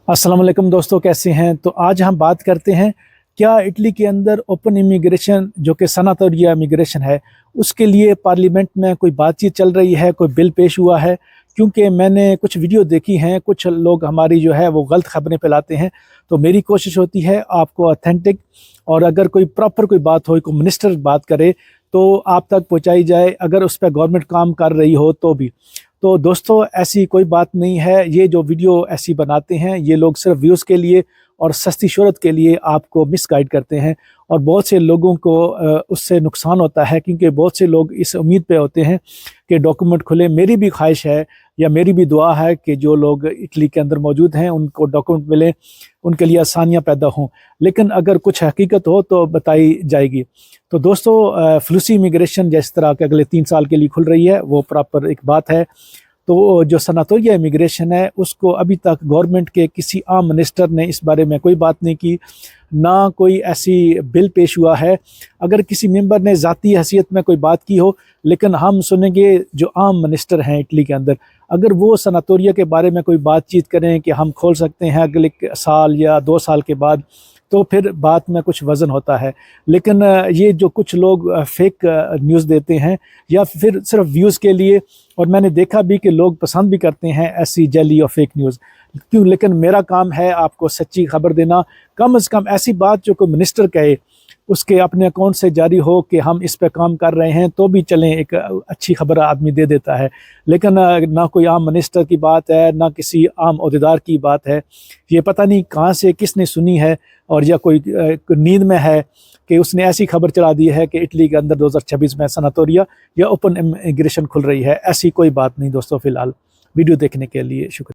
अस्सलाम वालेकुम दोस्तों, कैसे हैं। तो आज हम बात करते हैं क्या इटली के अंदर ओपन इमिग्रेशन जो कि सनातोरिया इमिग्रेशन है उसके लिए पार्लियामेंट में कोई बातचीत चल रही है, कोई बिल पेश हुआ है। क्योंकि मैंने कुछ वीडियो देखी हैं, कुछ लोग हमारी जो है वो गलत खबरें फैलाते हैं। तो मेरी कोशिश होती है आपको ऑथेंटिक और अगर कोई प्रॉपर कोई बात हो, कोई मिनिस्टर बात करे तो आप तक पहुंचाई जाए, अगर उस पर गवर्नमेंट काम कर रही हो तो भी। तो दोस्तों ऐसी कोई बात नहीं है, ये जो वीडियो ऐसी बनाते हैं ये लोग सिर्फ व्यूज़ के लिए और सस्ती शोहरत के लिए आपको मिसगाइड करते हैं। और बहुत से लोगों को उससे नुकसान होता है, क्योंकि बहुत से लोग इस उम्मीद पे होते हैं कि डॉक्यूमेंट खुले। मेरी भी ख्वाहिश है या मेरी भी दुआ है कि जो लोग इटली के अंदर मौजूद हैं उनको डॉक्यूमेंट मिले, उनके लिए आसानियाँ पैदा हों। लेकिन अगर कुछ हकीकत हो तो बताई जाएगी। तो दोस्तों फ्लूसी इमिग्रेशन जिस तरह के अगले 3 साल के लिए खुल रही है वो प्रॉपर एक बात है। तो जो सनातोरिया इमिग्रेशन है उसको अभी तक गवर्नमेंट के किसी आम मिनिस्टर ने इस बारे में कोई बात नहीं की, ना कोई ऐसी बिल पेश हुआ है। अगर किसी मेंबर ने ज़ाती हैसियत में कोई बात की हो, लेकिन हम सुनेंगे जो आम मिनिस्टर हैं इटली के अंदर, अगर वो सनातोरिया के बारे में कोई बातचीत करें कि हम खोल सकते हैं अगले साल या 2 साल के बाद, तो फिर बात में कुछ वज़न होता है। लेकिन ये जो कुछ लोग फेक न्यूज़ देते हैं या फिर सिर्फ व्यूज़ के लिए, और मैंने देखा भी कि लोग पसंद भी करते हैं ऐसी जैली और फेक न्यूज़ क्यों। लेकिन मेरा काम है आपको सच्ची खबर देना। कम से कम ऐसी बात जो कोई मिनिस्टर कहे उसके अपने अकाउंट से जारी हो कि हम इस पे काम कर रहे हैं तो भी चलें, एक अच्छी खबर आदमी दे देता है। लेकिन ना कोई आम मिनिस्टर की बात है, ना किसी आम ओहदेदार की बात है। ये पता नहीं कहाँ से किसने सुनी है, और या कोई नींद में है कि उसने ऐसी खबर चला दी है कि इटली के अंदर 2026 में सनातोरिया या ओपन इमिग्रेशन खुल रही है। ऐसी कोई बात नहीं दोस्तों। फ़िलहाल वीडियो देखने के लिए शुक्रिया।